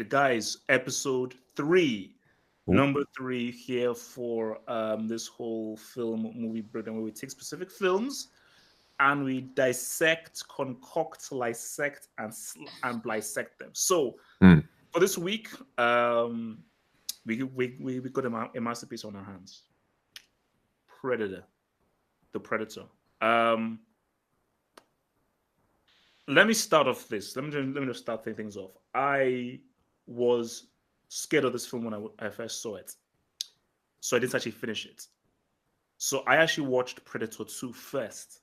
Guys, episode 3, Ooh. number 3 here for this whole film movie breakdown where we take specific films and we dissect, concoct, dissect, and bisect them. So for this week, we got a masterpiece on our hands. Predator, the Predator. Let me start off this. Let me just start things off. I was scared of this film when I first saw it, so I didn't actually finish it. So I actually watched Predator 2 first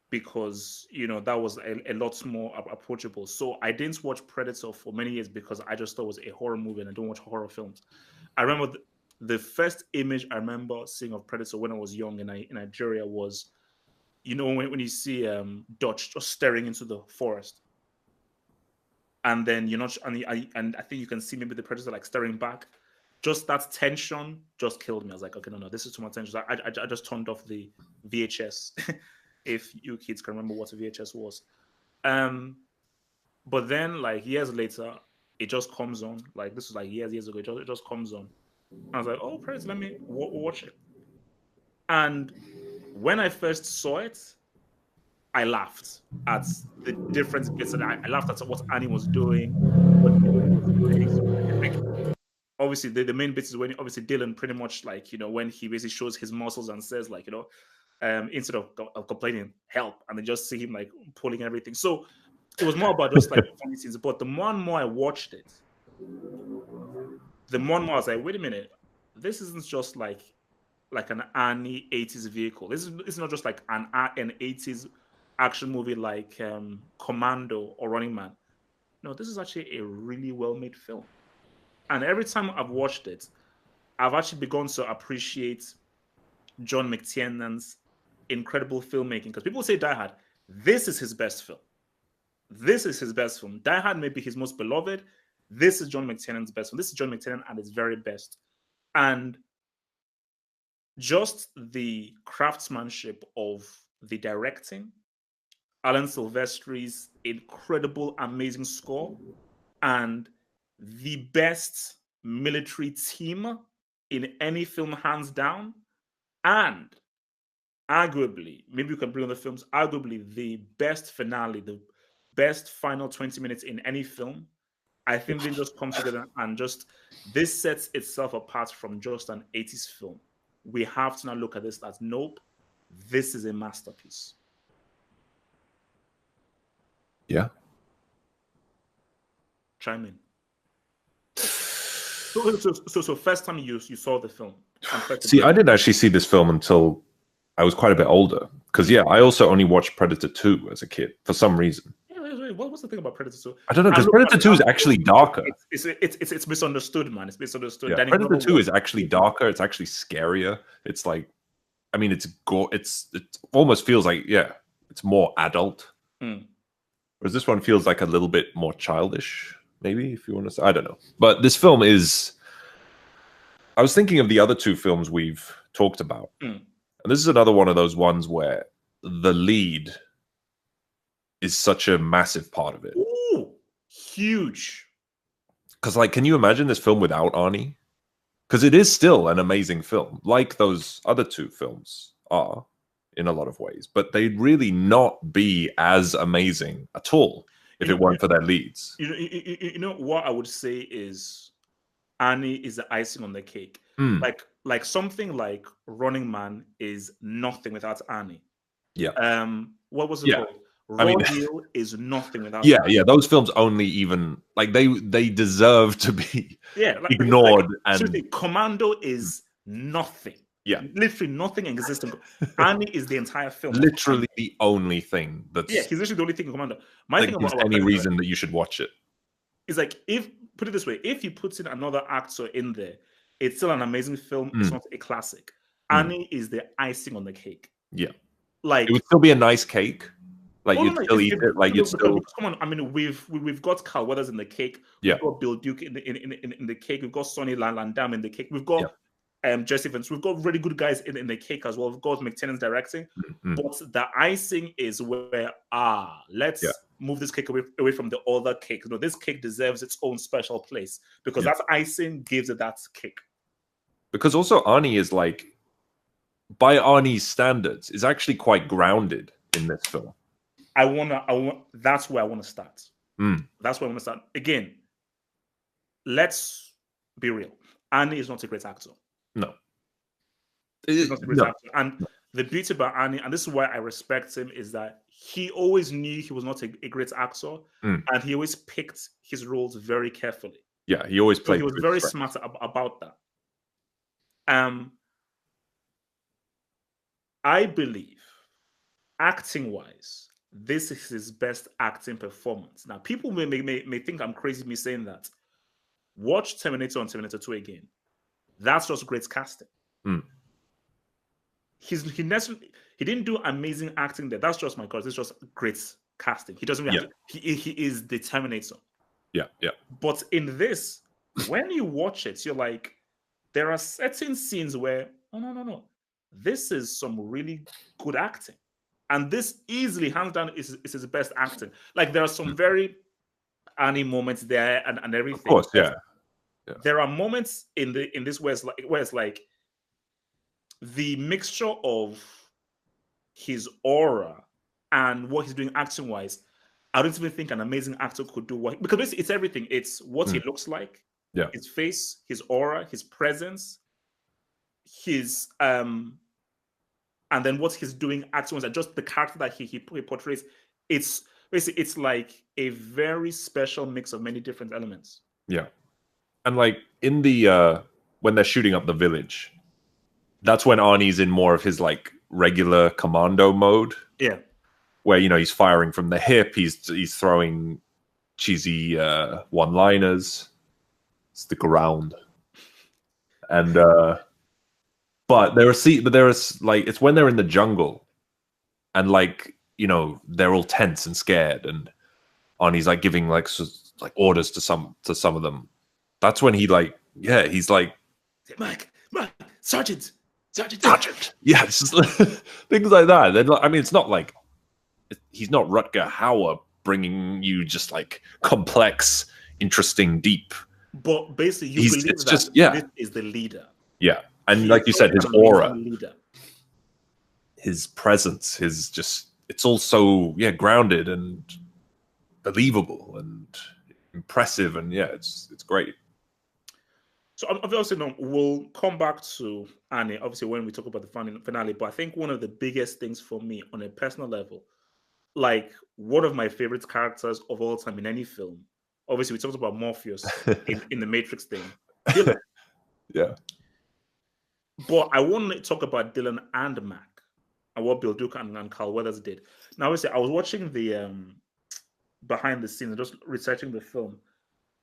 because that was a lot more approachable. So I didn't watch Predator for many years because I just thought it was a horror movie and I don't watch horror films. I remember the first image I remember seeing of Predator when I was young in Nigeria was, when you see Dutch just staring into the forest, and then and I think you can see maybe the Predator like staring back. Just that tension just killed me. I was like, okay, no, this is too much tension. I just turned off the VHS. If you kids can remember what a VHS was. But then like years later, it just comes on. Like this was like years ago. It just comes on. I was like, oh, Predator, let me watch it. And when I first saw it, I laughed at the different bits. And I laughed at what Annie was doing, what Dylan was doing. Like, obviously, the main bit is when obviously Dylan pretty much like, when he basically shows his muscles and says like, instead of complaining, help, and then just see him like pulling everything. So it was more about just like funny scenes. But the more and more I watched it, the more and more I was like, wait a minute, this isn't just like an Annie 80s vehicle. It's not just like an 80s action movie like Commando or Running Man. No, this is actually a really well-made film. And every time I've watched it, I've actually begun to appreciate John McTiernan's incredible filmmaking. Because people say Die Hard, this is his best film. This is his best film. Die Hard may be his most beloved. This is John McTiernan's best film. This is John McTiernan at his very best. And just the craftsmanship of the directing, Alan Silvestri's incredible, amazing score, and the best military team in any film, hands down, and arguably, maybe you can bring on the films, arguably the best finale, the best final 20 minutes in any film. I think they just come together and just this sets itself apart from just an 80s film. We have to now look at this as nope, this is a masterpiece. Yeah. Chime in. So first time you saw the film. See, I didn't actually see this film until I was quite a bit older. Because I also only watched Predator 2 as a kid for some reason. What was the thing about Predator 2? I don't know, because Predator 2 is actually darker. It's misunderstood, man. It's misunderstood. Yeah, Predator 2 is actually darker. It's actually scarier. It's like, I mean, it almost feels like, it's more adult. Whereas this one feels like a little bit more childish, maybe, if you want to say. I don't know. But this film is... I was thinking of the other two films we've talked about. And this is another one of those ones where the lead is such a massive part of it. Ooh, huge. Because, like, can you imagine this film without Arnie? Because it is still an amazing film, like those other two films are in a lot of ways. But they'd really not be as amazing at all if it weren't for their leads. You know what I would say is Arnie is the icing on the cake. Like something like Running Man is nothing without Arnie. Yeah. What was it called? Deal is nothing without Arnie. Yeah. Those films only even like they deserve to be ignored. Seriously, Commando is nothing. Yeah, literally nothing existing. Arnie is the entire film. Literally the only thing that's he's literally the only thing in Commando. My thing about any reason that you should watch it is like, if put it this way, if you put in another actor in there, it's still an amazing film. It's not a classic. Arnie is the icing on the cake. Yeah, like it would still be a nice cake. Like you'd still eat it. Like you'd still come on. I mean, we've got Carl Weathers in the cake. Yeah, we've got Bill Duke in the cake. We've got Sonny Landam in the cake. We've got Jesse Evans. We've got really good guys in the cake as well. We've got McTiernan's directing. But the icing is where let's move this cake away from the other cake. No, this cake deserves its own special place because that icing gives it that kick. Because also Arnie is like, by Arnie's standards, is actually quite grounded in this film. That's where I want to start. That's where I want to start. Again, let's be real. Arnie is not a great actor. No. He's not a great actor. And the beauty about Arnie, and this is why I respect him, is that he always knew he was not a great actor, and he always picked his roles very carefully. Yeah, he always played. So he was very smart about that. I believe, acting-wise, this is his best acting performance. Now, people may think I'm crazy me saying that. Watch Terminator and Terminator 2 again. That's just great casting. He didn't do amazing acting there. That's just my cause. It's just great casting. He doesn't really he is the Terminator. Yeah. But in this, when you watch it, you're like, there are certain scenes where, no. This is some really good acting. And this easily, hands down, is his best acting. Like, there are some very Annie moments there and everything. Of course, yeah. There are moments in this where it's like the mixture of his aura and what he's doing action-wise. I don't even think an amazing actor could do what, because basically it's everything. It's what he looks like, his face, his aura, his presence, his and then what he's doing action-wise, and just the character that he portrays. It's basically, it's like a very special mix of many different elements. Yeah. And like in the when they're shooting up the village, that's when Arnie's in more of his like regular commando mode. Yeah. Where, you know, he's firing from the hip, he's throwing cheesy one-liners, stick around. And but there is like, it's when they're in the jungle and like, you know, they're all tense and scared, and Arnie's like giving like orders to some of them. That's when he like, he's like, Mike, Sergeant. Yeah, it's just things like that. Then, I mean, it's not like he's not Rutger Hauer bringing you just like complex, interesting, deep. But basically, you believe it's that just, this is the leader. Yeah, and like you said, his aura, his presence, it's all so grounded and believable and impressive, and it's great. So obviously, we'll come back to Annie, obviously, when we talk about the finale. But I think one of the biggest things for me on a personal level, like one of my favorite characters of all time in any film, obviously we talked about Morpheus in the Matrix thing. Dylan. Yeah. But I want to talk about Dylan and Mac and what Bill Duke and Carl Weathers did. Now, obviously, I was watching the behind the scenes, just researching the film,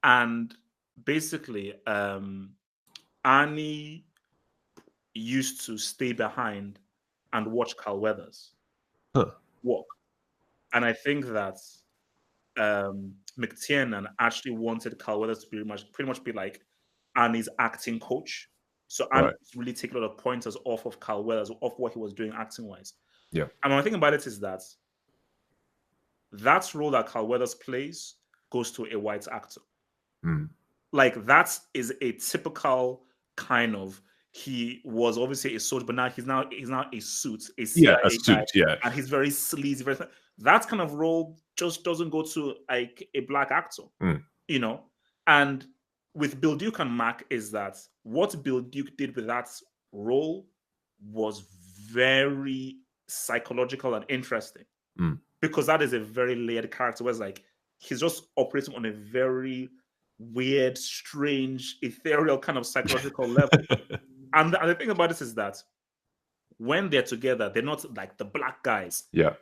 and basically, Annie used to stay behind and watch Carl Weathers walk. And I think that McTiernan actually wanted Carl Weathers to pretty much be like Annie's acting coach. So Annie really take a lot of pointers off of Carl Weathers, off what he was doing acting-wise. Yeah. And my thing about it is that role that Carl Weathers plays goes to a white actor. Like, that is a typical kind of, he was obviously a soldier, but now he's now a suit, a CIA guy, and he's very sleazy. That kind of role just doesn't go to like a black actor, you know. And with Bill Duke and Mac is that what Bill Duke did with that role was very psychological and interesting, because that is a very layered character. Where it's like he's just operating on a very weird, strange, ethereal kind of psychological level. And the thing about this is that when they're together, they're not like the black guys. Yeah.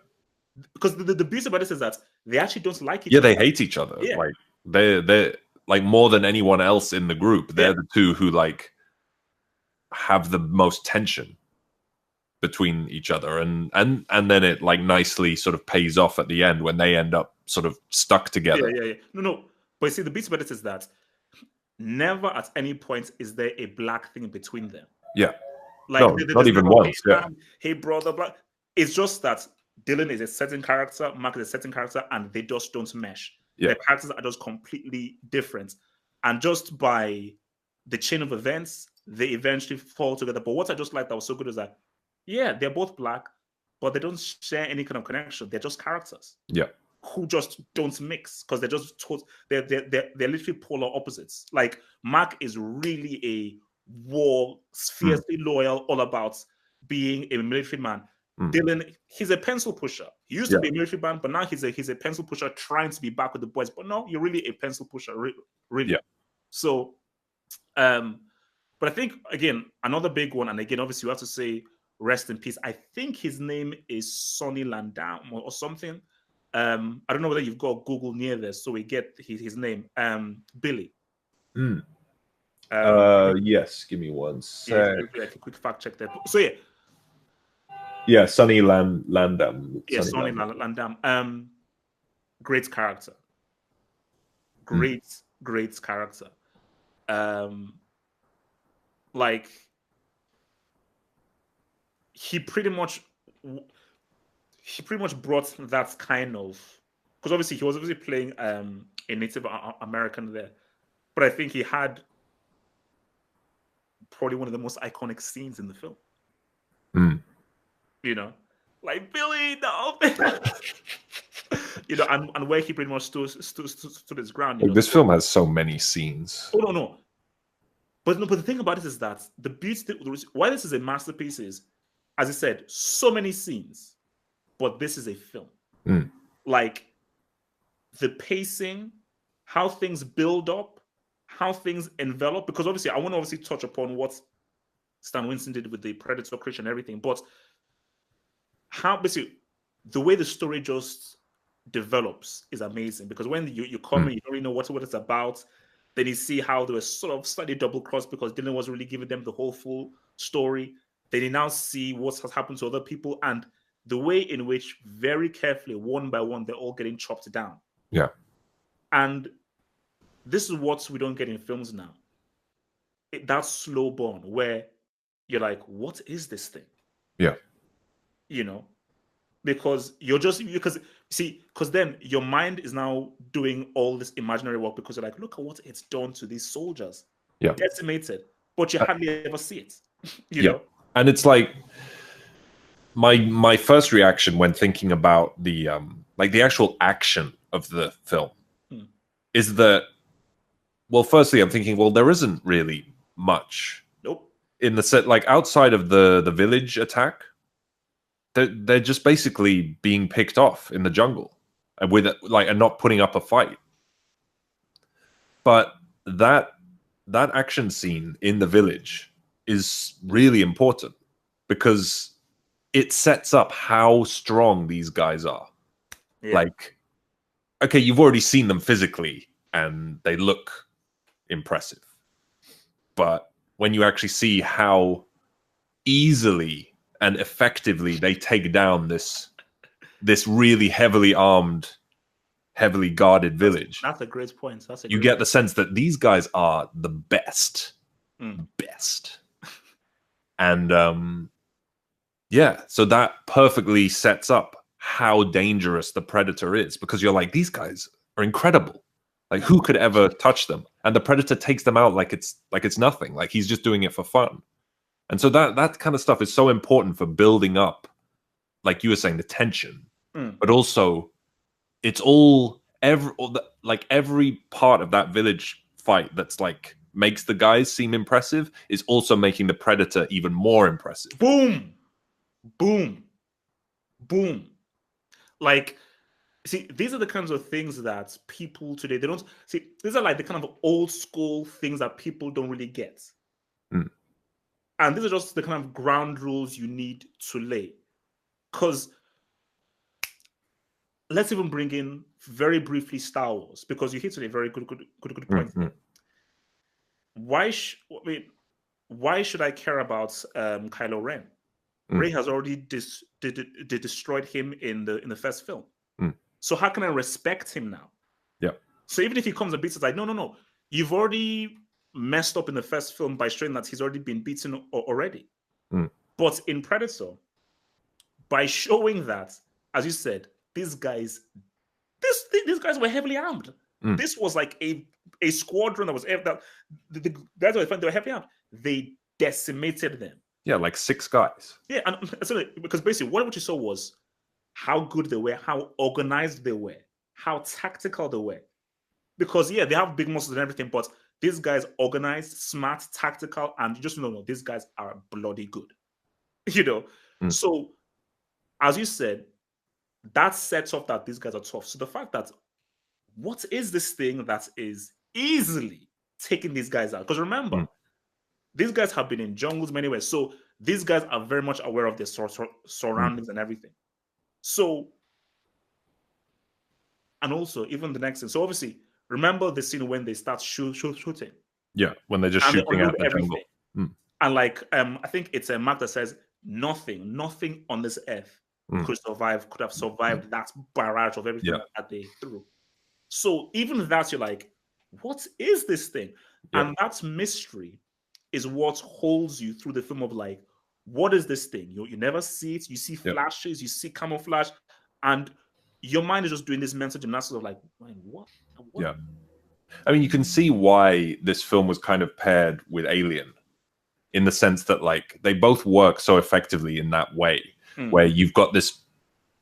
Because the beauty about this is that they actually don't like each other. Yeah, they hate each other. Yeah. Like they're like, more than anyone else in the group, they're the two who like have the most tension between each other, and then it like nicely sort of pays off at the end when they end up sort of stuck together. Yeah. No. But see, the beauty about it is that never at any point is there a black thing between them. Yeah. Like, no, not even once. Hey, brother, black. It's just that Dylan is a certain character, Mark is a certain character, and they just don't mesh. Yeah. Their characters are just completely different. And just by the chain of events, they eventually fall together. But what I just liked that was so good is that, yeah, they're both black, but they don't share any kind of connection. They're just characters. Yeah. Who just don't mix because they're just they're literally polar opposites. Like Mark is really a fiercely loyal, all about being a military man. Dylan, he's a pencil pusher. He used to be a military man, but now he's a pencil pusher trying to be back with the boys. But no, you're really a pencil pusher, really. Yeah. So, but I think again another big one, and again obviously you have to say rest in peace. I think his name is Sonny Landau or something. I don't know whether you've got Google near there, so we get his name. Billy. Yes, give me one sec. Yeah, a quick fact check there. So yeah. Yeah, Sonny Landam. Yeah, Sonny Landam. Great character. Great character. Like he pretty much brought that kind of, because obviously he was obviously playing a Native American there, but I think he had probably one of the most iconic scenes in the film. You know, like Billy, no, you know, and where he pretty much stood his ground. You know? This film has so many scenes. Oh no, but the thing about it is that the beauty, why this is a masterpiece is, as I said, so many scenes, but this is a film. Like the pacing, how things build up, how things envelop. Because obviously, I want to obviously touch upon what Stan Winston did with the Predator creation and everything, but how basically the way the story just develops is amazing. Because when you come in, you don't really know what it's about. Then you see how they were sort of slightly double crossed because Dylan wasn't really giving them the whole full story. Then you now see what has happened to other people and the way in which very carefully, one by one, they're all getting chopped down. Yeah. And this is what we don't get in films now. That slow burn where you're like, what is this thing? Yeah. You know, because because then your mind is now doing all this imaginary work because you're like, look at what it's done to these soldiers. Yeah. Decimated, but you hardly ever see it. You know? And it's like my first reaction when thinking about the actual action of the film is that, well, firstly, I'm thinking, well, there isn't really much. Nope. In the set, like outside of the village attack, they're just basically being picked off in the jungle and and not putting up a fight. But that action scene in the village is really important because it sets up how strong these guys are. Yeah. Like, okay, you've already seen them physically and they look impressive. But when you actually see how easily and effectively they take down this really heavily armed, heavily guarded village. That's a great point. You get the sense that these guys are the best. Best. And yeah, so that perfectly sets up how dangerous the Predator is, because you're like, these guys are incredible. Like, who could ever touch them? And the Predator takes them out like it's nothing. Like, he's just doing it for fun. And so that kind of stuff is so important for building up, like you were saying, the tension. But also, it's every part of that village fight that's like makes the guys seem impressive is also making the Predator even more impressive. Boom, boom, boom. Like, see, these are the kinds of things that people today, they don't see. These are like the kind of old school things that people don't really get. And these are just the kind of ground rules you need to lay. Because let's even bring in very briefly Star Wars, because you hit on a very good point. Why should I care about Kylo Ren? Rey has already destroyed him in the first film. So how can I respect him now? Yeah. So even if he comes and beats us, like, no, you've already messed up in the first film by showing that he's already been beaten already. But in Predator, by showing that as you said, these guys were heavily armed. This was like a squadron that was that the guys they were heavily armed. They decimated them. Yeah, like 6 guys. Yeah, and because basically what you saw was how good they were, how organized they were, how tactical they were. Because yeah, they have big muscles and everything, but these guys organized, smart, tactical, and you just know these guys are bloody good. So as you said, that sets off that these guys are tough. So the fact that what is this thing that is easily taking these guys out? Because remember, these guys have been in jungles many ways. So these guys are very much aware of their surroundings and everything. So, and also even the next thing. So obviously, remember the scene when they start shooting. Yeah, when they're just shooting at the jungle. And like, I think it's a mark that says nothing on this earth could have survived that barrage of everything that they threw. So even that, you're like, what is this thing? And that mystery is what holds you through the film of like, what is this thing? You never see it. You see flashes, you see camouflage, and your mind is just doing this mental gymnastics of like, what? Yeah. I mean, you can see why this film was kind of paired with Alien, in the sense that like they both work so effectively in that way, where you've got this,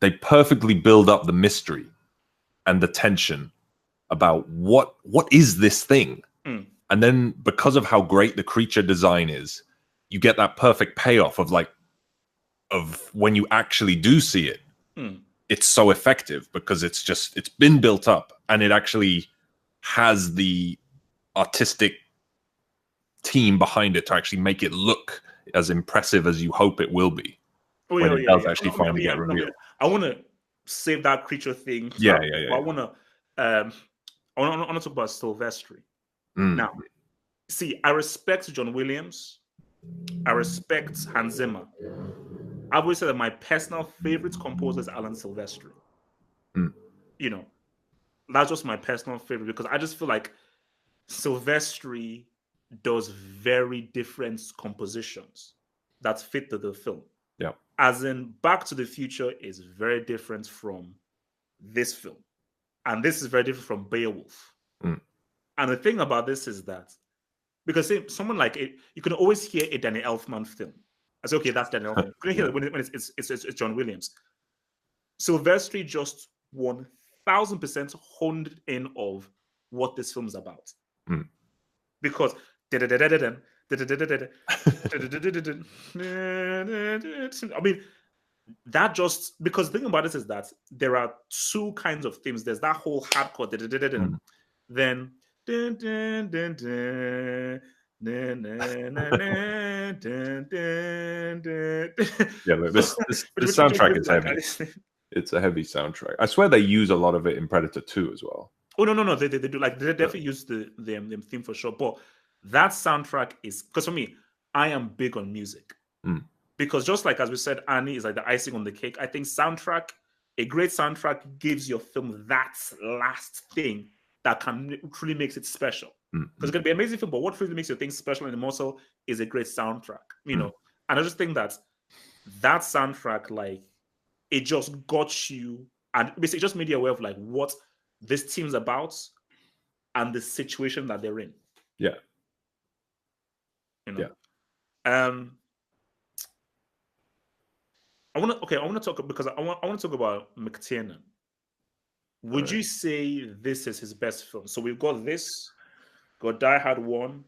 they perfectly build up the mystery and the tension about what is this thing. And then because of how great the creature design is, you get that perfect payoff of when you actually do see it. It's so effective because it's been built up and it actually has the artistic team behind it to actually make it look as impressive as you hope it will be when it does actually finally get revealed. I want to save that creature thing. Yeah. I want to talk about Silvestri. Now, see, I respect John Williams. I respect Hans Zimmer. I would say that my personal favorite composer is Alan Silvestri. That's just my personal favorite because I just feel like Silvestri does very different compositions that fit the film. Yeah. As in, Back to the Future is very different from this film. And this is very different from Beowulf. And the thing about this is that, because someone like it, you can always hear a Danny Elfman film. I say, okay, that's Danny Elfman. You can hear it when it's John Williams. Silvestri just 1000% honed in of what this film is about. Because I mean, that just, because the thing about this is that there are 2 kinds of themes. There's that whole hardcore, then this soundtrack is heavy. It's a heavy soundtrack. I swear they use a lot of it in Predator 2 as well. Oh no, they do, like they definitely use the theme for sure. But that soundtrack is, because for me, I am big on music. Because just like as we said, Annie is like the icing on the cake. I think a great soundtrack gives your film that last thing that can truly makes it special. Because it's gonna be an amazing film, but what really makes your thing special and immortal is a great soundtrack. And I just think that soundtrack, like, it just got you, and basically just made you aware of like what this team's about and the situation that they're in. Yeah. I want to talk, because I want to talk about McTiernan. Would you say this is his best film? So we've got Die Hard 1,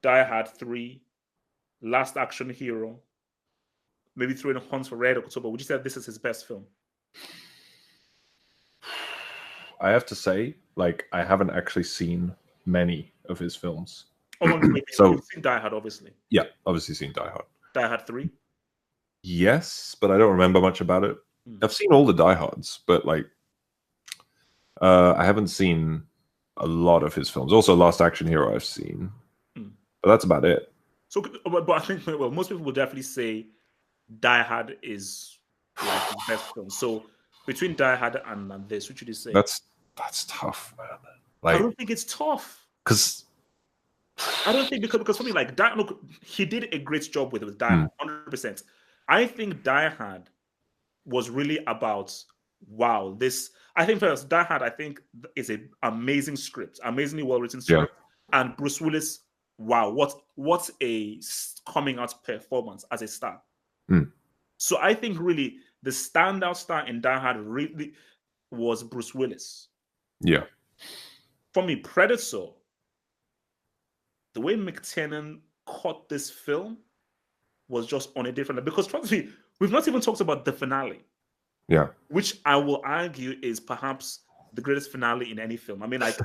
Die Hard 3, Last Action Hero, maybe throw in Hunt for Red October. Would you say this is his best film? I have to say, like, I haven't actually seen many of his films. So you've seen Die Hard, obviously. Yeah, obviously seen Die Hard. Die Hard 3? Yes, but I don't remember much about it. I've seen all the Die Hards, but like, I haven't seen a lot of his films. Also, Last Action Hero I've seen, but that's about it. So, but I think, well, most people would definitely say Die Hard is like his best film. So between Die Hard and this, what should you say? That's tough, man. Like, I don't think it's tough. Because I don't think, because for me, like, look, he did a great job with Die Hard, 100%. I think Die Hard was really about wow, this. I think first, Die Hard, I think, is an amazing script, amazingly well written script, and Bruce Willis. Wow, what a coming out performance as a star. So I think really the standout star in Die Hard really was Bruce Willis. Yeah. For me, Predator, the way McTiernan caught this film was just on a different level. Because trust me, we've not even talked about the finale. Yeah. Which I will argue is perhaps the greatest finale in any film. I mean, like,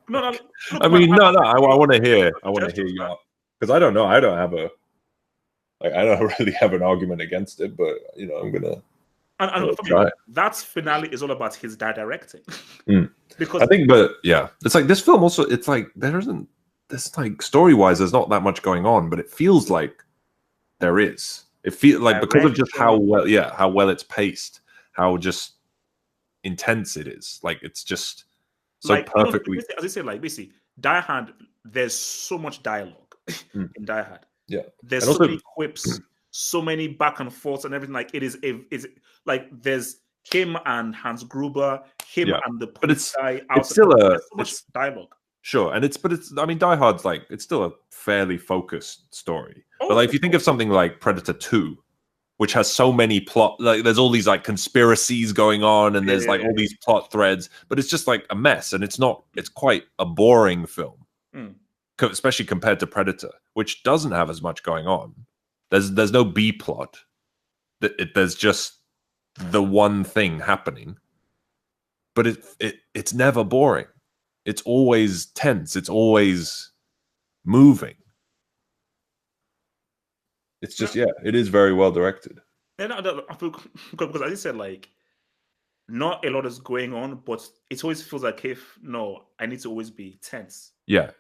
no. Look, I mean, no. I want to hear. I want to hear you out because I don't know. I don't have a. Like, I don't really have an argument against it, but you know, I'm gonna. And for me, that finale is all about his directing. Because I think, but yeah, it's like this film also. It's like there isn't. There's like story wise, there's not that much going on, but it feels like there is. It feels like because of just how well it's paced, how just intense it is. Like it's just so like, perfectly. As I say, like basically, Die Hard. There's so much dialogue in Die Hard. Yeah, there's so many quips, so many back and forth, and everything. Like it is like there's him and Hans Gruber, him and the police guy. It's still so much dialogue. Sure, and it's I mean, Die Hard's like it's still a fairly focused story. But like if you think of something like Predator 2, which has so many plot, like there's all these like conspiracies going on, and there's like all these plot threads, but it's just like a mess, and it's quite a boring film, especially compared to Predator, which doesn't have as much going on. There's no B plot. There's just the one thing happening, but it's never boring. It's always tense. It's always moving. It's just, it is very well directed. And I feel, because as you said, like, not a lot is going on, but it always feels like I need to always be tense. Yeah.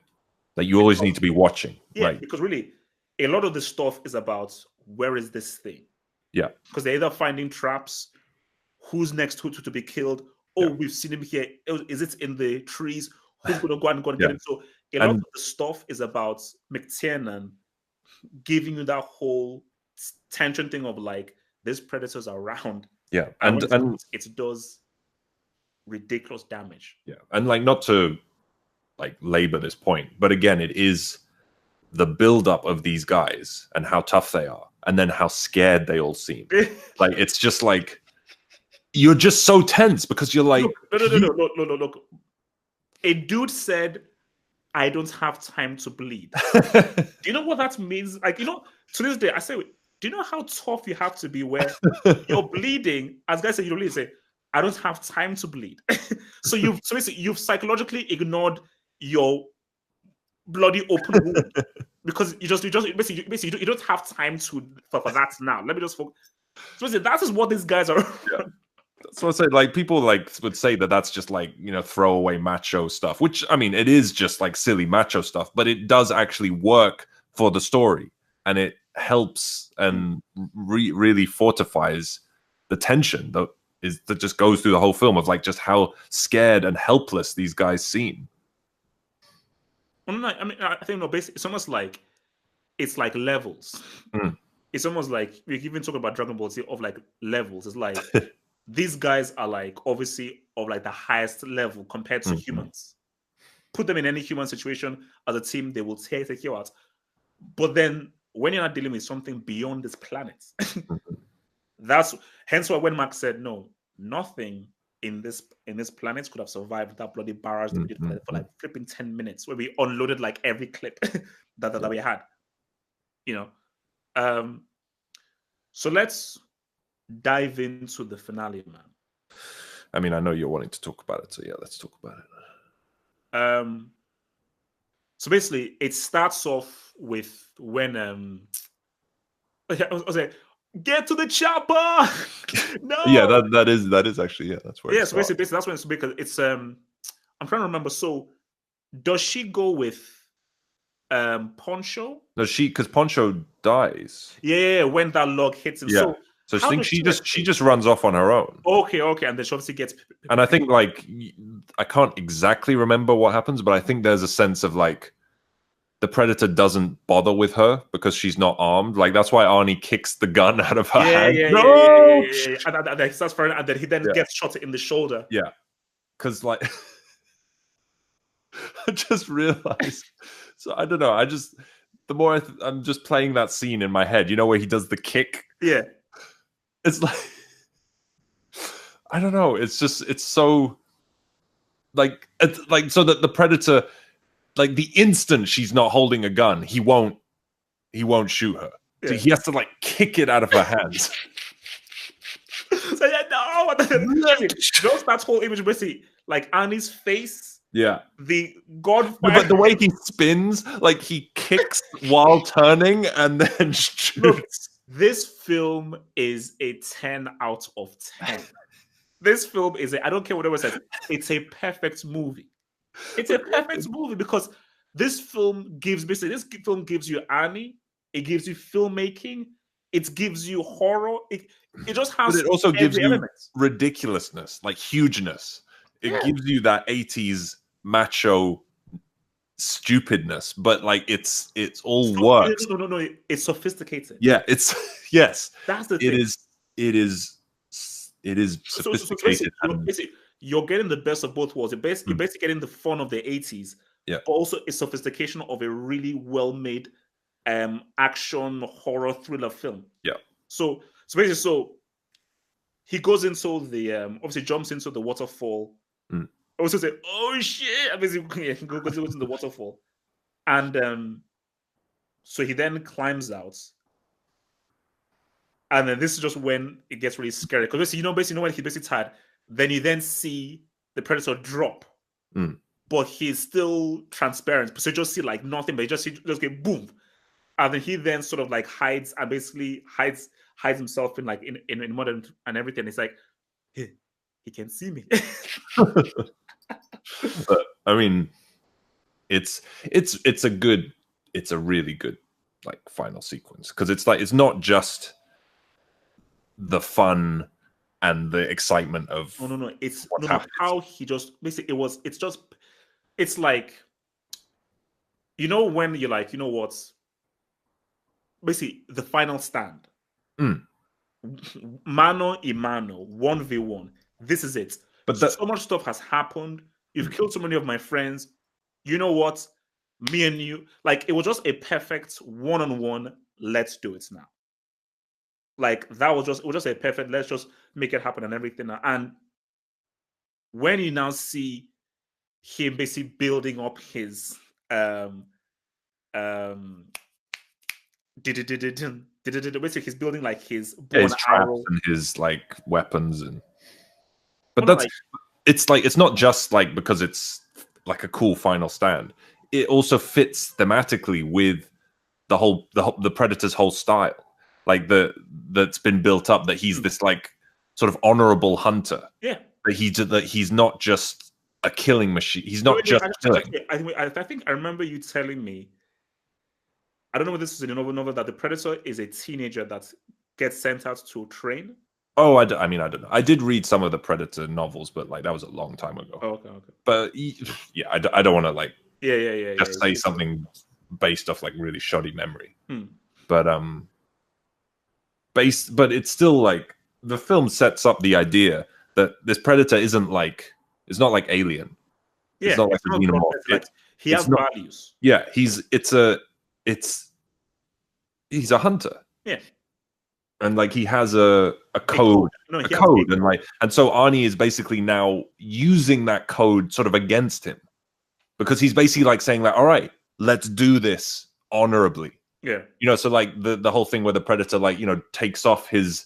Like you always need to be watching. Yeah, right? Because really, a lot of the stuff is about where is this thing? Yeah. Because they're either finding traps, who's next to be killed. Oh, we've seen him here. Is it in the trees? Who's going to go and get him? So a lot of the stuff is about McTiernan giving you that whole tension thing of like, this predator's around. Yeah. And it does ridiculous damage. Yeah. And like, not to like labor this point, but again, it is the build-up of these guys and how tough they are, and then how scared they all seem. Like, it's just like, you're just so tense because you're like... Look. A dude said, I don't have time to bleed. Do you know what that means? Like, to this day, I say, do you know how tough you have to be where you're bleeding? As guys say, you really say, I don't have time to bleed. So you've psychologically ignored your bloody open wound because you don't have time for that now. Let me just focus. So that is what these guys are. Yeah. So I say, like, people like would say that that's just like, throwaway macho stuff, which I mean, it is just like silly macho stuff, but it does actually work for the story, and it helps and really fortifies the tension that just goes through the whole film of like just how scared and helpless these guys seem. I mean, I think basically it's almost like it's like levels. It's almost like we're even talking about Dragon Ball Z of like levels. It's like these guys are like obviously of like the highest level compared to humans. Put them in any human situation as a team, they will take you out. But then when you're not dealing with something beyond this planet, that's hence why when Mark said no, nothing in this planet could have survived that bloody barrage that we did for like flipping 10 minutes where we unloaded like every clip that we had. So let's dive into the finale, man. I mean, I know you're wanting to talk about it, so yeah, let's talk about it. So basically, it starts off with when I was like, get to the chopper. No. Yeah, that is actually that's where. Yeah, so basically that's when it's because it's I'm trying to remember. So does she go with Poncho? No, because Poncho dies. Yeah, when that log hits him. Yeah. So I think she just runs off on her own. Okay, and then she obviously gets. And I think like I can't exactly remember what happens, but I think there's a sense of like the predator doesn't bother with her because she's not armed. Like that's why Arnie kicks the gun out of her hand. Yeah. And then he starts firing, and then he gets shot in the shoulder. Yeah, because like I just realized. So I don't know. The more I'm just playing that scene in my head. You know where he does the kick. Yeah, it's like I don't know. It's so like so that the predator. Like the instant she's not holding a gun, he won't shoot her. Yeah. So he has to like kick it out of her hands. So yeah, no, just that whole image, basically, like Annie's face. Yeah, the God. But the way he spins, like he kicks while turning and then shoots. Look, this film is a 10 out of 10. This film is I don't care what anyone says. It's a perfect movie. It's a perfect movie because this film gives you Annie, it gives you filmmaking, it gives you horror, it just has. But it also gives you ridiculousness, like hugeness. It gives you that 80s macho stupidness, but like it's all works. No, it's sophisticated. Yeah, it's yes. That's the thing. It is sophisticated. So you're getting the best of both worlds. You're basically getting the fun of the 80s, but also a sophistication of a really well-made action horror thriller film. Yeah. So he goes into the obviously jumps into the waterfall. Also say, "Oh shit!" Basically, he goes into the waterfall, and so he then climbs out. And then this is just when it gets really scary. Because basically when he's basically tired, then you then see the predator drop. But he's still transparent. So you just see like nothing, but you just get boom. And then he then sort of like hides and basically hides himself in like in mud and everything. It's like, hey, he can see me. But I mean, it's a really good like final sequence because it's like it's not just the fun and the excitement of it's how he just basically it's like, you know, when you're like, you know what, basically the final stand, mano a mano, 1v1, this is it. But so much stuff has happened, you've killed so many of my friends, you know what, me and you, like it was just a perfect one-on-one, let's do it now. Like it was just a perfect, let's just make it happen and everything. And when you now see him basically building up his basically he's building like his traps and his like weapons but it's not just like because it's like a cool final stand. It also fits thematically with the Predator's whole style. Like that's been built up that he's this like sort of honorable hunter. Yeah. That he's not just a killing machine. He's not just killing. I think I remember you telling me, I don't know if this is in a novel, that the Predator is a teenager that gets sent out to train. Oh, I don't know. I did read some of the Predator novels, but like that was a long time ago. Oh, okay. But yeah, I don't want to like just say something based off like really shoddy memory. But it's still like the film sets up the idea that this Predator it's not like Alien. Yeah, it's not like a xenomorph. Like, he has values. Yeah, he's a hunter. Yeah. And like he has a code, and so Arnie is basically now using that code sort of against him, because he's basically like saying like, all right, let's do this honorably. Yeah. You know, so like the whole thing where the Predator like, you know, takes off his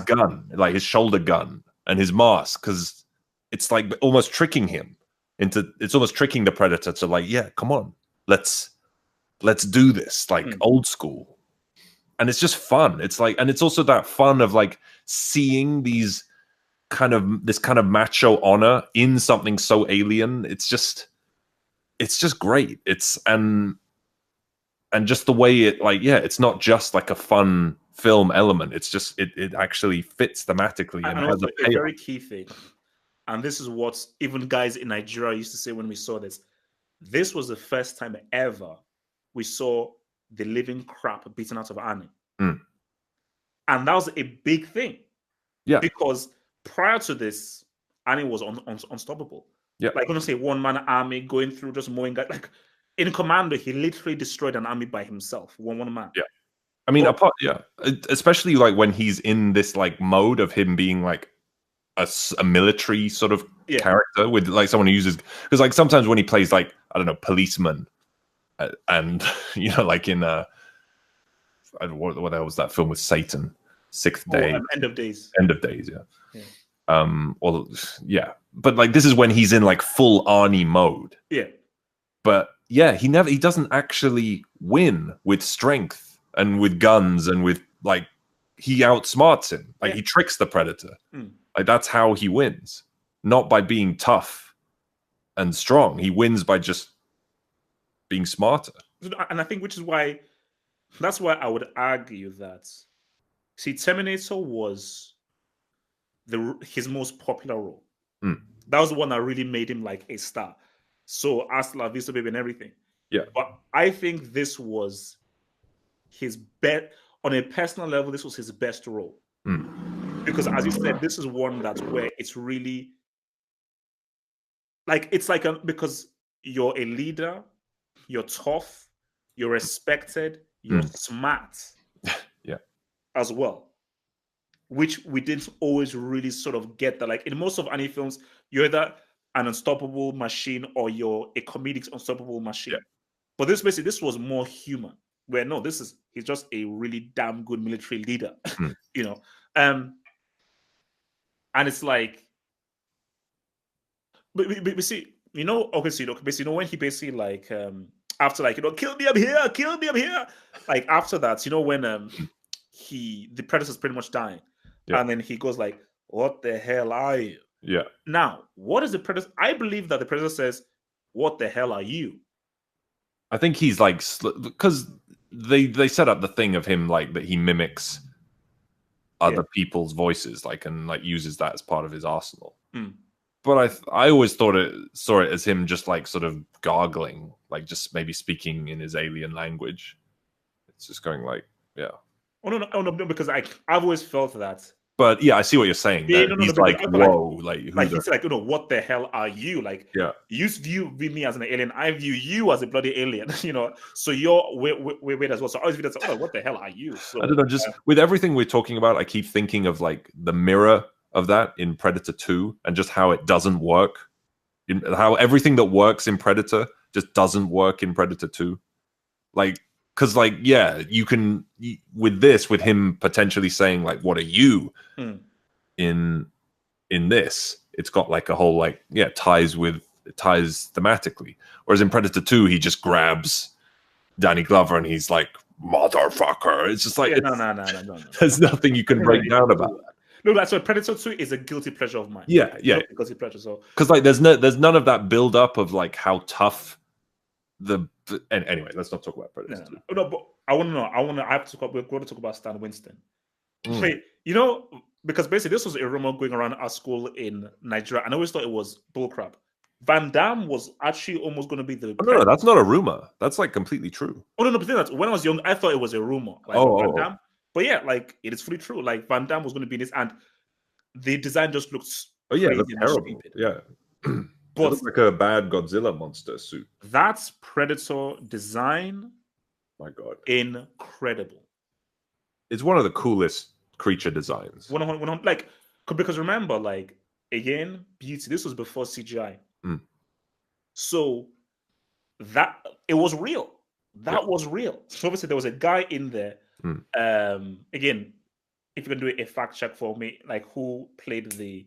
gun, like his shoulder gun and his mask, because it's like almost tricking him it's almost tricking the Predator to like, yeah, come on, let's do this like old school. And it's just fun. It's like, and it's also that fun of like seeing this kind of macho honor in something so alien. It's just great. And just the way it like, yeah, it's not just like a fun film element. It's just, it actually fits thematically and has a payoff. Very key thing. And this is what even guys in Nigeria used to say when we saw this. This was the first time ever we saw the living crap beaten out of Annie. Mm. And that was a big thing. Yeah. Because prior to this, Annie was unstoppable. Yeah. Like, when I say one-man army going through just mowing guys. Like, in Commando, he literally destroyed an army by himself, one man. Yeah. I mean, especially like when he's in this like mode of him being like a military sort of character with like someone who uses, because like sometimes when he plays like, I don't know, policeman, and you know, like in what the hell was that film with Satan, Sixth Day, End of Days, yeah. But like this is when he's in like full Arnie mode. Yeah. But yeah, he doesn't actually win with strength and with guns and with like, he outsmarts him. Like he tricks the Predator. Like that's how he wins. Not by being tough and strong. He wins by just being smarter. And I think that's why I would argue that, see, Terminator was his most popular role. That was the one that really made him like a star. So Hasta La Vista Baby and everything. Yeah. But I think this was his best, on a personal level, this was his best role. Because as you said, this is one that's where it's really like, it's like because you're a leader, you're tough, you're respected, you're smart. Yeah. As well. Which we didn't always really sort of get that. Like in most of Annie films, you're either an unstoppable machine or you're a comedic unstoppable machine. Yeah. But this was more human. Where no, he's just a really damn good military leader. You know. And it's like, but see, you know, obviously, basically, you know, when he basically like after like, you know, kill me, I'm here. Like after that, you know, when the Predator's pretty much dying. Yeah. And then he goes like, what the hell are you? Yeah. Now, what is the Predator? I believe that the Predator says, what the hell are you? I think he's like, because they set up the thing of him like that he mimics other people's voices, like, and like uses that as part of his arsenal. But I always saw it as him just like sort of gargling, like just maybe speaking in his alien language. It's just going like, yeah. Oh no, because I've always felt that. But yeah, I see what you're saying. Yeah, he's like, whoa, like he's like, you know, what the hell are you? Like, you view me as an alien, I view you as a bloody alien, you know. So you're weird as well. So I always view that. Oh, what the hell are you? So, I don't know. Just with everything we're talking about, I keep thinking of like the mirror of that in Predator 2, and just how it doesn't work. How everything that works in Predator just doesn't work in Predator 2. Like. Because, like, yeah, you can, with him potentially saying, like, what are you in this? It's got, like, a whole, like, ties thematically. Whereas in Predator 2, he just grabs Danny Glover and he's like, motherfucker. It's just like, no. There's nothing you can break down about that. No, that's why Predator 2 is a guilty pleasure of mine. Yeah. Guilty pleasure, so. Because, like, there's none of that build up of, like, how tough and anyway, let's not talk about Predator. No, but I want to know. We're going to talk about Stan Winston. Wait, you know, because basically this was a rumor going around our school in Nigeria, and I always thought it was bullcrap. Van Damme was actually almost going to be the. No, that's not a rumor. That's like completely true. Oh no, but that when I was young, I thought it was a rumor. Like Van Damme. But yeah, like it is fully true. Like Van Damme was going to be this, and the design just looks. Oh yeah, it looked terrible. Yeah. But it looks like a bad Godzilla monster suit. That's Predator design. My God. Incredible. It's one of the coolest creature designs. Like, because remember, like, again, beauty, this was before CGI. So that it was real. That was real. So obviously there was a guy in there. Again, if you can do a fact check for me, like who played the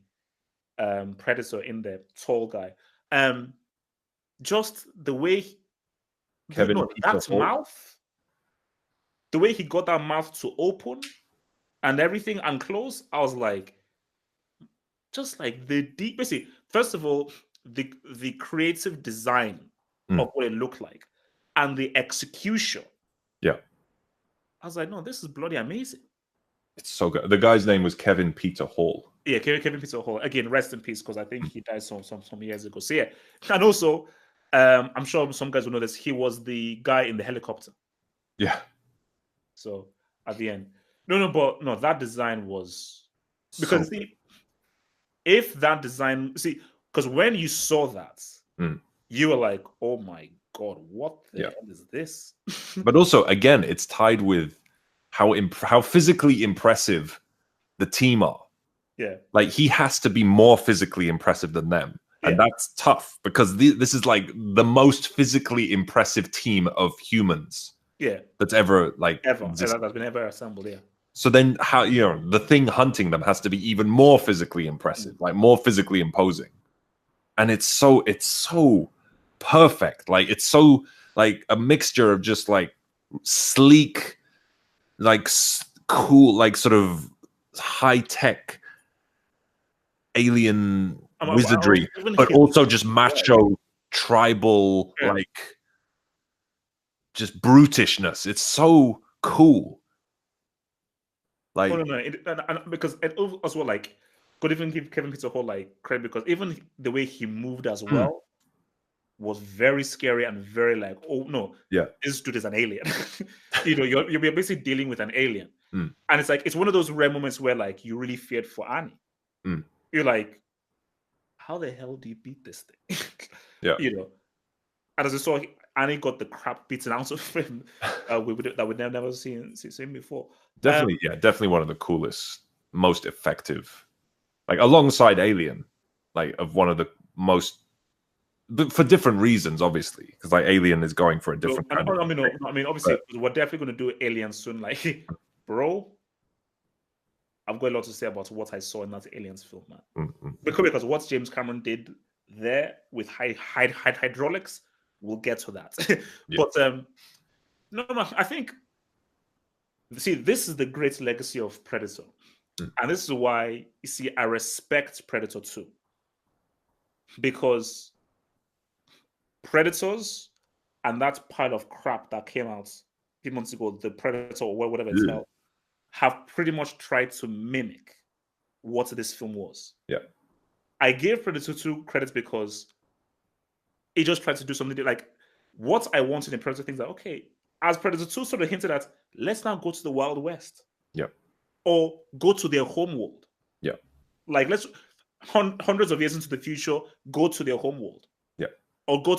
Predator in there, tall guy. Just the way that mouth, the way he got that mouth to open and everything and close, I was like, just like the deep. Basically, first of all, the creative design of what it looked like and the execution. Yeah, I was like, no, this is bloody amazing. It's so good. The guy's name was Kevin Peter Hall. Yeah, Kevin Peter Hall. Again, rest in peace, because I think he died some years ago. So yeah, and also I'm sure some guys will know this. He was the guy in the helicopter. Yeah. So at the end, no, that design was because if that design, because when you saw that, you were like, "Oh my god, what the hell is this?" But also, again, it's tied with how physically impressive the team are. Yeah, like he has to be more physically impressive than them, and that's tough because this is like the most physically impressive team of humans. That's ever that's been ever assembled. Yeah. So then, how the thing hunting them has to be even more physically impressive, like more physically imposing, and it's so perfect. Like it's so like a mixture of just like sleek, like cool, like sort of high tech alien wizardry, but also just macho, tribal, like just brutishness. It's so cool. Like, because it also like could even give Kevin Peter whole like credit because even the way he moved as well was very scary and very like, oh no, this dude is an alien. You're basically dealing with an alien, and it's one of those rare moments where like you really feared for Annie. You're like, how the hell do you beat this thing? And as you saw, Annie got the crap beaten out of him that we'd never seen before. Definitely, definitely one of the coolest, most effective, like alongside Alien, like of one of the most, but for different reasons, obviously, because like Alien is going for a different kind of. I mean, obviously, we're definitely going to do Alien soon. Like, bro, I've got a lot to say about what I saw in that Aliens film, man. Because what James Cameron did there with hydraulics, we'll get to that. But no, I think this is the great legacy of Predator, and this is why I respect Predator 2 because Predators and that pile of crap that came out a few months ago, the Predator or whatever it's called, have pretty much tried to mimic what this film was. I gave Predator 2 credit because it just tried to do something like what I wanted in Predator things like, okay, as Predator 2 sort of hinted at, let's now go to the Wild West. Or go to their home world. Like let's hundreds of years into the future, go to their home world. Or go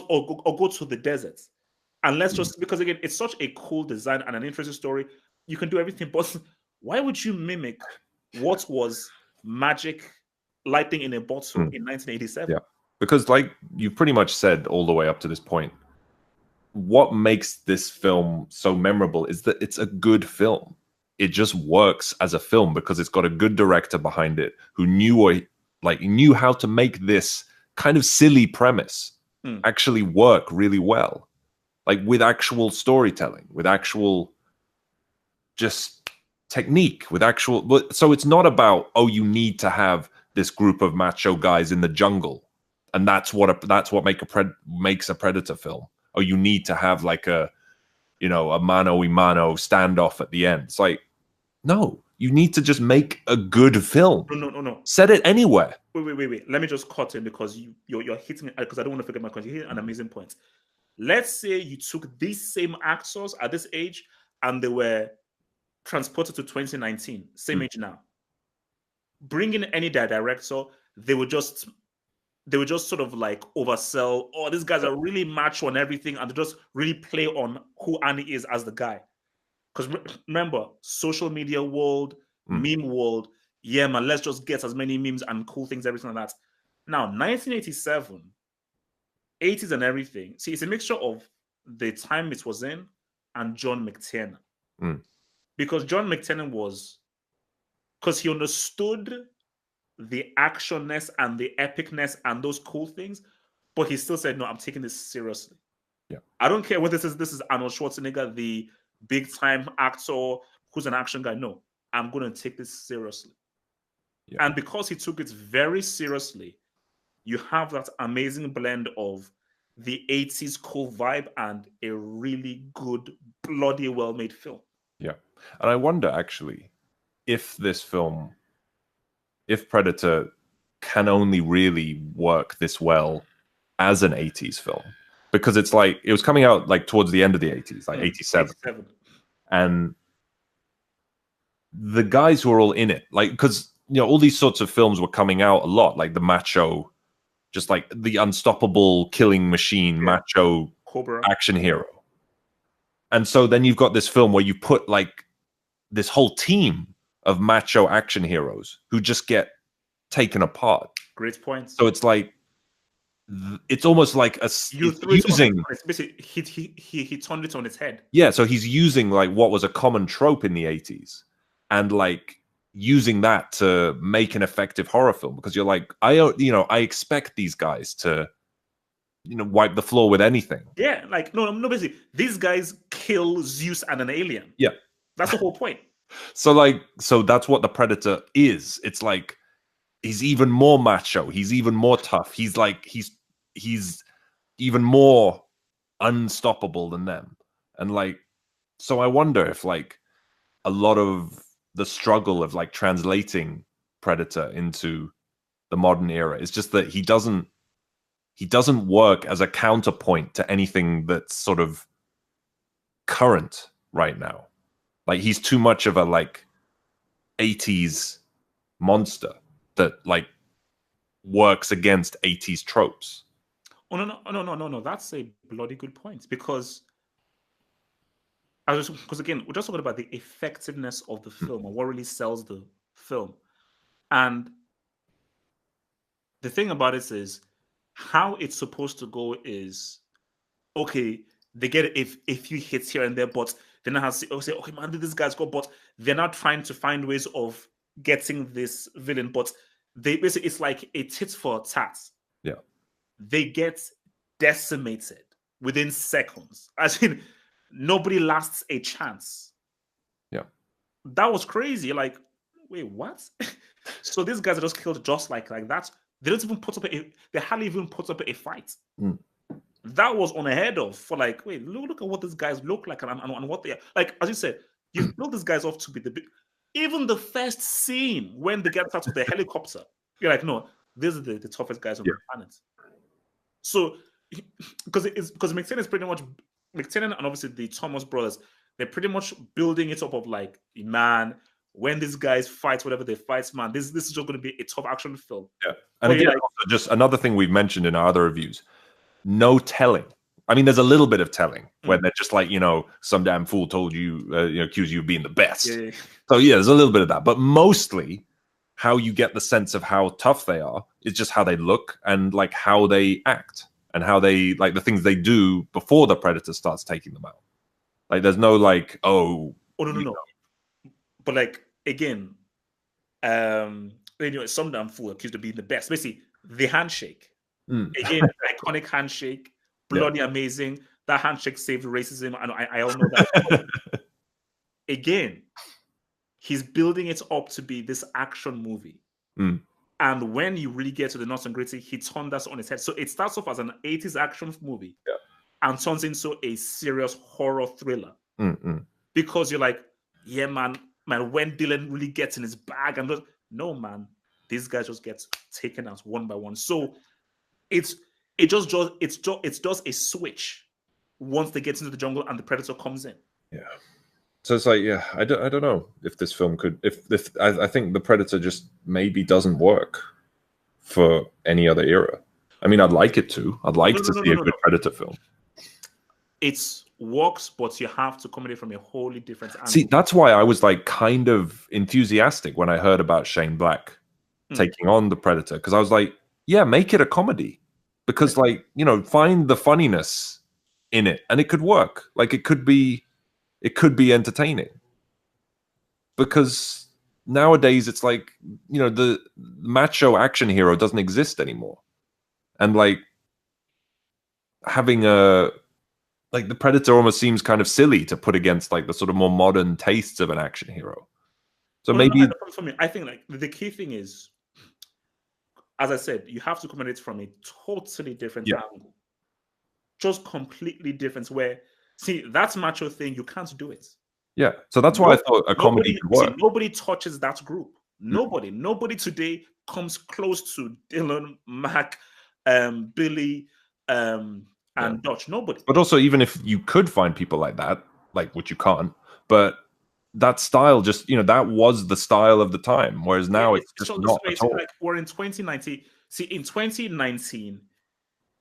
to the desert. And let's just because again, it's such a cool design and an interesting story. You can do everything, but why would you mimic what was magic lightning in a bottle in 1987? Because like you've pretty much said all the way up to this point, what makes this film so memorable is that it's a good film. It just works as a film because it's got a good director behind it who knew how to make this kind of silly premise actually work really well, like with actual storytelling, with actual just technique, with actual. So it's not about you need to have this group of macho guys in the jungle, and that's what makes a Predator film. Or you need to have like a mano a mano standoff at the end. It's like, no, you need to just make a good film. No. Set it anywhere. Wait. Let me just cut in because you're hitting it because I don't want to forget my point. You're hitting an amazing point. Let's say you took these same actors at this age and they were transported to 2019, same age now. Bring in any director, they would just sort of like oversell. Oh, these guys are really macho on everything, and they just really play on who Annie is as the guy. Because remember, social media world, meme world, yeah, man, let's just get as many memes and cool things, everything like that. Now, 1987, 80s and everything. See, it's a mixture of the time it was in and John McTiernan. Because John McTiernan because he understood the actionness and the epicness and those cool things, but he still said, no, I'm taking this seriously. I don't care what this is Arnold Schwarzenegger, the big time actor who's an action guy. No, I'm going to take this seriously. And because he took it very seriously, you have that amazing blend of the 80s cool vibe and a really good, bloody well-made film. And I wonder actually if this film, if Predator can only really work this well as an 80s film. because it's like it was coming out like towards the end of the 80s, like 87. And the guys who were all in it, like, because all these sorts of films were coming out a lot, like the macho, just like the unstoppable killing machine, macho Cobra action hero. And so then you've got this film where you put like this whole team of macho action heroes who just get taken apart. Great point. So it's like, it's almost like using. He turned it on its head. Yeah, so he's using like what was a common trope in the 80s, and like using that to make an effective horror film, because you're like, I expect these guys to, wipe the floor with anything. Yeah, like no, basically these guys kill Zeus and an alien. Yeah, that's the whole point. So that's what the Predator is. It's like he's even more macho. He's even more tough. He's like he's even more unstoppable than them. And like, so I wonder if like a lot of the struggle of like translating Predator into the modern era is just that he doesn't work as a counterpoint to anything that's sort of current right now. Like he's too much of a like 80s monster that like works against 80s tropes. Oh no. That's a bloody good point, because again, we're just talking about the effectiveness of the film and what really sells the film. And the thing about it is how it's supposed to go is, okay, they get a few hits here and there, but then I have to say, okay, man, this guy's got, but they're not trying to find ways of getting this villain, but they basically, it's like a tit for tat. Yeah. They get decimated within seconds. As in, nobody lasts a chance. Yeah. That was crazy. Like, wait, what? So these guys are just killed just like that. They don't even put up they hardly even put up a fight. That was unheard of. For like, wait, look at what these guys look like and what they are. Like, as you said, you build these guys off to be the big. Even the first scene when they get out of the helicopter, you're like, no, these are the toughest guys on the planet. So, because McTiernan is pretty much McTiernan and obviously the Thomas brothers, they're pretty much building it up of like, man, when these guys fight, whatever they fight, man, this is just going to be a tough action film. Yeah, and again, also just another thing we've mentioned in our other reviews: no telling. I mean, there's a little bit of telling where they're just like, some damn fool told you, accused you of being the best. Yeah. So yeah, there's a little bit of that, but mostly how you get the sense of how tough they are is just how they look and like how they act and how they like the things they do before the Predator starts taking them out. Like, there's no like, no. But like, again, some damn fool accused of being the best. Basically, the handshake. Again, iconic handshake, bloody amazing. That handshake saved racism. I all know that. Again, he's building it up to be this action movie. And when you really get to the nuts and gritty, he turned that on its head. So it starts off as an 80s action movie and turns into a serious horror thriller. Because you're like, yeah, man, when Dylan really gets in his bag, and no, man, these guys just get taken out one by one. So it's just a switch once they get into the jungle and the Predator comes in. Yeah. So it's like, yeah, I don't know if this film could, if I think the Predator just maybe doesn't work for any other era. I mean, I'd like it to. I'd like to see a good Predator film. It works, but you have to come at it from a wholly different angle. See, that's why I was like kind of enthusiastic when I heard about Shane Black taking on the Predator, because I was like, yeah, make it a comedy, because like, find the funniness in it, and it could work. Like it could be entertaining, because nowadays it's like, the macho action hero doesn't exist anymore, and like having the Predator almost seems kind of silly to put against like the sort of more modern tastes of an action hero. So maybe for me, I think like the key thing is, as I said, you have to come at it from a totally different angle, just completely different. Where, see, that's macho thing, you can't do it. Yeah, so that's why I thought a comedy could work. Nobody touches that group. Nobody today comes close to Dylan, Mac, Billy, and and dodge. Nobody. But also, even if you could find people like that, like, which you can't, but that style just, that was the style of the time. Whereas now it's just not at all. Like, we're in 2019. See, in 2019,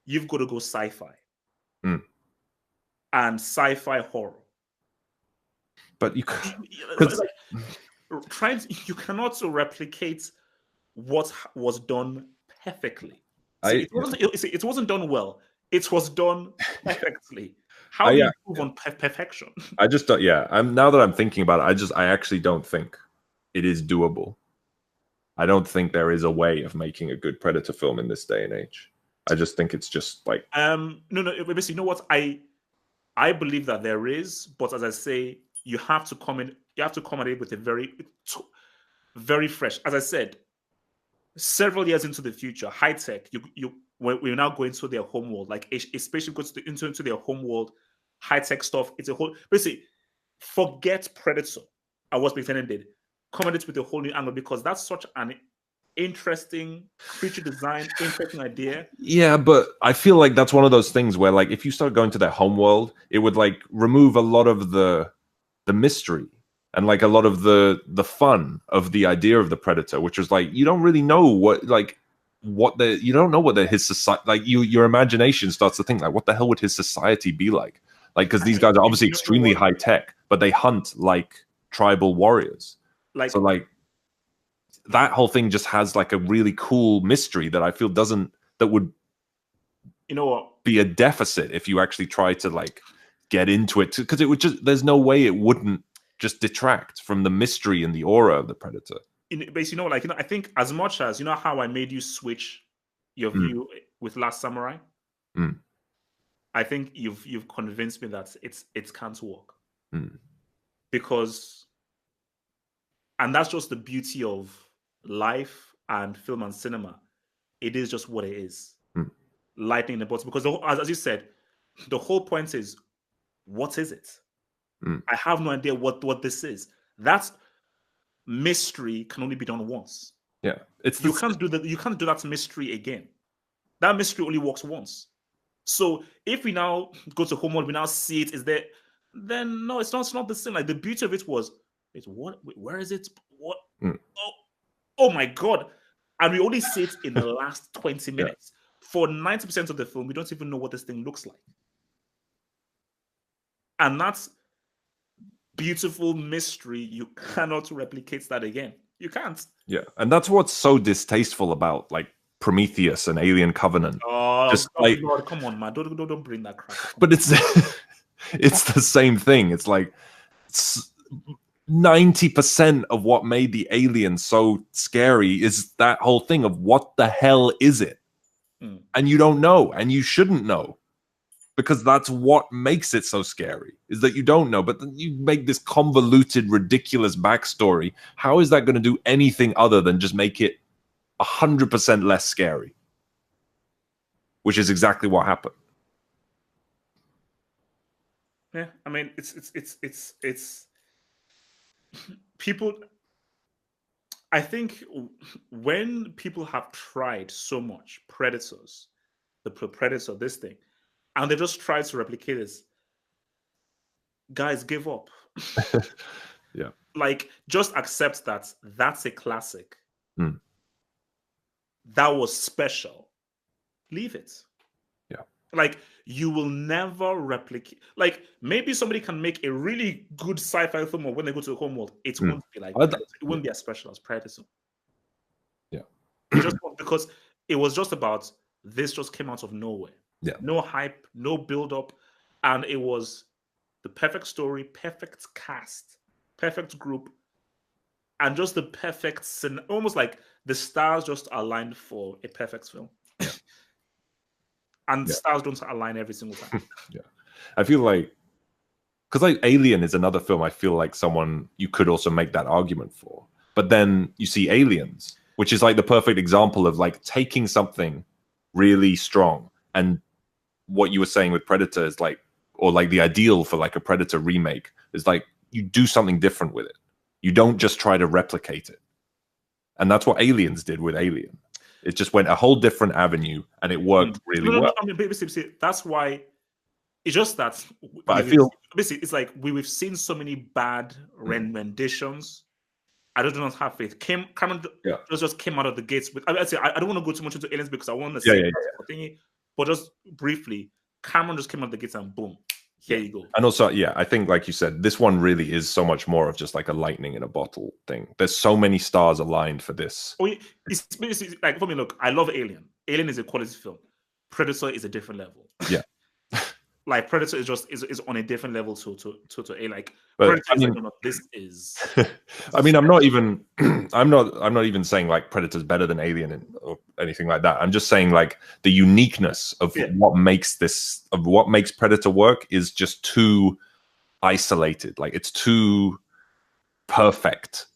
you've got to go sci-fi and sci-fi horror. But you cannot replicate what was done perfectly. See, it wasn't done well. It was done perfectly. How do you improve on perfection? I just don't. Yeah, now that I'm thinking about it, I actually don't think it is doable. I don't think there is a way of making a good Predator film in this day and age. I just think it's just like no. Basically, you know what? I believe that there is, but as I say, you have to come in. You have to come at it with a very fresh. As I said, several years into the future, high tech. We're now going to their home world, like a spaceship goes into their home world, high tech stuff. It's a whole basically forget Predator and what McTiernan did. Come at it with a whole new angle because that's such an interesting creature design, interesting idea. Yeah, but I feel like that's one of those things where, like, if you start going to their home world, it would like remove a lot of the mystery and like a lot of the fun of the idea of the Predator, which was like you don't really know you don't know what his society, like your imagination starts to think like what the hell would his society be like because these guys are obviously extremely high tech, but they hunt like tribal warriors. So like that whole thing just has like a really cool mystery that I feel that would be a deficit if you actually try to like get into it, because it would there's no way it wouldn't just detract from the mystery and the aura of the Predator. Basically, I think as much as how I made you switch your view with Last Samurai, I think you've convinced me that it can't work because, and that's just the beauty of life and film and cinema. It is just what it is, lightning in the bottle. Because as you said, the whole point is, what is it? I have no idea what this is. That's mystery can only be done once. Yeah, you can't do that mystery again. That mystery only works once. So if we now go to homeworld, we now see it is there, then no, it's not the same. Like the beauty of it was, where is it? What? Oh my god! And we only see it in the last 20 minutes. For 90% of the film, we don't even know what this thing looks like. And that's beautiful mystery. You cannot replicate that again. You can't. Yeah, and that's what's so distasteful about like Prometheus and Alien Covenant. Oh, like, Lord, come on, man! Don't bring that crap. But it's it's the same thing. It's like 90% of what made the Alien so scary is that whole thing of what the hell is it, and you don't know, and you shouldn't know. Because that's what makes it so scary, is that you don't know. But then you make this convoluted, ridiculous backstory. How is that going to do anything other than just make it 100% less scary? Which is exactly what happened. Yeah, I mean, it's people. I think when people have tried so much, Predators, the Predator, this thing, and they just try to replicate this, guys, give up. Yeah. Like, just accept that that's a classic. That was special. Leave it. Yeah. Like, you will never replicate. Like, maybe somebody can make a really good sci-fi film, or when they go to the home world, it won't be like it won't be as special as Predator. Yeah. Because it was just about, this just came out of nowhere. Yeah. No hype, no build-up, and it was the perfect story, perfect cast, perfect group, and just the perfect scene. Almost like the stars just aligned for a perfect film. And stars don't align every single time. Yeah. I feel like, because like Alien is another film I feel like you could also make that argument for. But then you see Aliens, which is like the perfect example of like taking something really strong, and what you were saying with Predator is like, or like the ideal for like a Predator remake is like you do something different with it. You don't just try to replicate it. And that's what Aliens did with Alien. It just went a whole different avenue, and it worked really well. I mean, basically, that's why. It's just that. But I feel basically it's like we've seen so many bad renditions. I do not have faith. Cameron just came out of the gates with. I don't want to go too much into Aliens because I want to say thingy, but just briefly, Cameron just came out of the gates and boom, here you go. And also, I think like you said, this one really is so much more of just like a lightning in a bottle thing. There's so many stars aligned for this. Oh, it's like for me. Look, I love Alien. Alien is a quality film. Predator is a different level. Yeah. Like Predator is just is on a different level to A. Like but, Predator is like, no, this is. I mean, I'm not even saying like Predator's better than Alien or anything like that. I'm just saying like the uniqueness of what makes Predator work is just too isolated. Like it's too perfect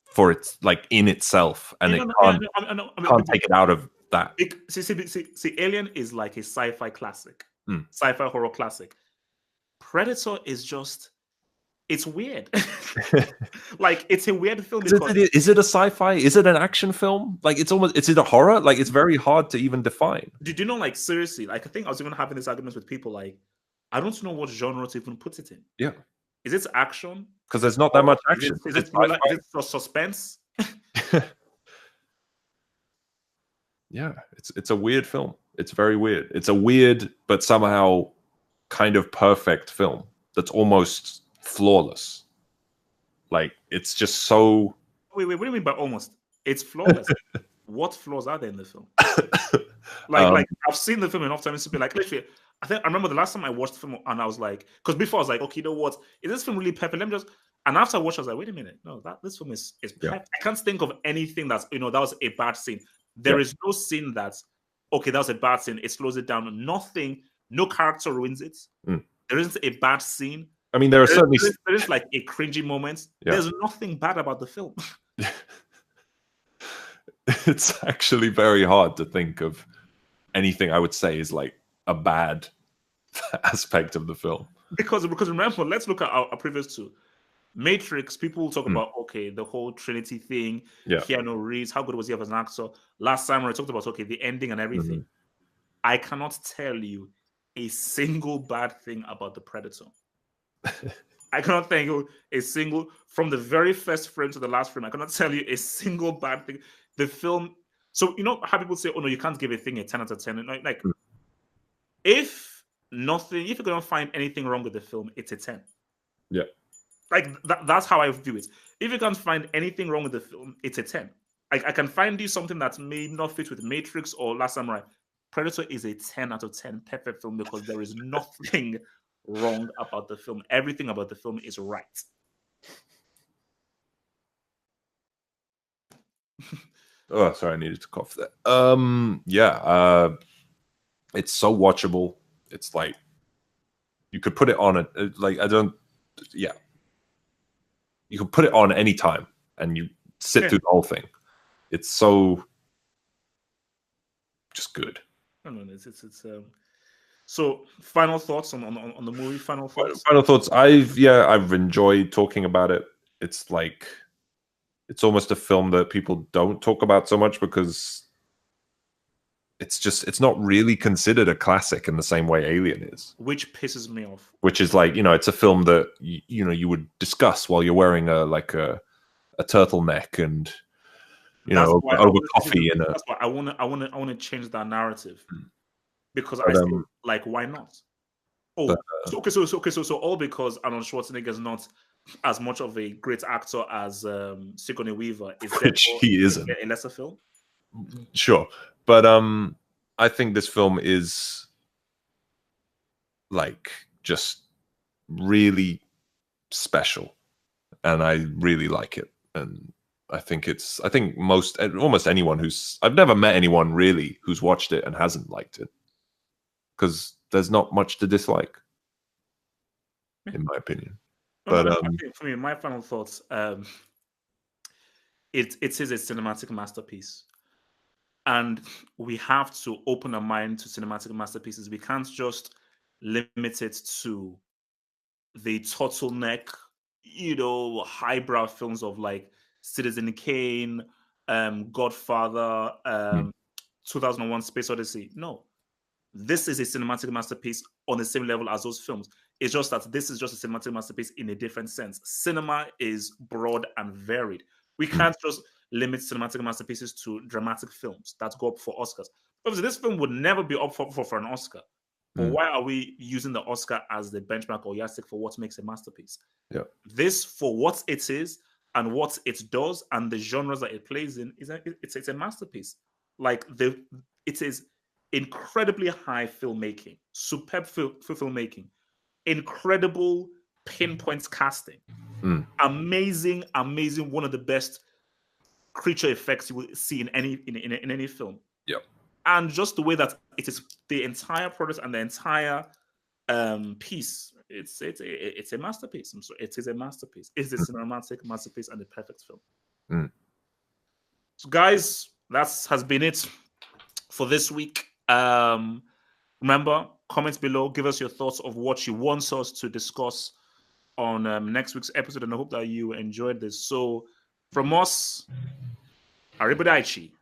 for its like in itself, and can't take it out of that. See, Alien is like a sci-fi classic. Sci-fi horror classic. Predator is just, it's weird. Like it's a weird film. Is it a sci-fi? Is it an action film? Like is it a horror? Like it's very hard to even define. Did you know, like seriously, like I think I was even having this argument with people, like I don't know what genre to even put it in. Yeah. Is it action? Because there's not that much action. Is it suspense? Yeah, it's a weird film. It's very weird. It's a weird but somehow kind of perfect film that's almost flawless. Like it's just so. Wait, what do you mean by almost? It's flawless. What flaws are there in the film? Like I've seen the film enough times to be like, literally. I remember the last time I watched the film and I was like, because before I was like, okay, you know what? Is this film really perfect? Let me just. And after I watched, I was like, wait a minute, no, this film is perfect. Yeah. I can't think of anything that's that was a bad scene. There is no scene that's okay. That was a bad scene. It slows it down. Nothing. No character ruins it. There isn't a bad scene. I mean, there is like a cringy moment. Yeah. There's nothing bad about the film. It's actually very hard to think of anything I would say is like a bad aspect of the film. Because remember, let's look at our previous two. Matrix, people will talk about, okay, the whole Trinity thing, Keanu Reeves, how good was he as an actor? Last Samurai talked about, okay, the ending and everything. I cannot tell you a single bad thing about the Predator. I cannot tell you a single, from the very first frame to the last frame, I cannot tell you a single bad thing. The film, so you know how people say, oh no, you can't give a thing a 10 out of 10. Like, if you're going to find anything wrong with the film, it's a 10. Yeah. Like that's how I view it. If you can't find anything wrong with the film, it's a 10. I can find you something that may not fit with Matrix or Last Samurai. Predator is a 10 out of 10 perfect film because there is nothing wrong about the film. Everything about the film is right. Oh, sorry, I needed to cough there. It's so watchable. It's like you could put it on you could put it on any time and you sit through the whole thing. It's so just good. So final thoughts on the movie. Final thoughts. I've enjoyed talking about it. It's like it's almost a film that people don't talk about so much because it's not really considered a classic in the same way Alien is, which pisses me off. Which is like, it's a film that you would discuss while you're wearing a turtleneck and over coffee. That's why I want to change that narrative because I say, like, why not? So all because Arnold Schwarzenegger is not as much of a great actor as Sigourney Weaver is, which he isn't, a lesser film. Sure, but I think this film is like just really special, and I really like it. And I think almost anyone I've never met anyone really who's watched it and hasn't liked it, because there's not much to dislike, in my opinion. But for me, my final thoughts, it is a cinematic masterpiece. And we have to open our mind to cinematic masterpieces. We can't just limit it to the turtleneck, highbrow films of like Citizen Kane, Godfather, 2001: Space Odyssey. No, this is a cinematic masterpiece on the same level as those films. It's just that this is just a cinematic masterpiece in a different sense. Cinema is broad and varied. We can't just limit cinematic masterpieces to dramatic films that go up for Oscars. Obviously, this film would never be up for an Oscar. But why are we using the Oscar as the benchmark or yardstick for what makes a masterpiece? Yeah. This, for what it is and what it does and the genres that it plays in, it's a masterpiece. Like it is incredibly high filmmaking, superb filmmaking, incredible pinpoint casting, amazing, one of the best creature effects you will see in any film. Yeah. And just the way that it is, the entire product and the entire piece, it's a masterpiece. It is a masterpiece. It's a cinematic masterpiece and a perfect film. So, guys, that has been it for this week. Remember, comment below, give us your thoughts of what you want us to discuss on next week's episode, and I hope that you enjoyed this. So, from us, arrivederci.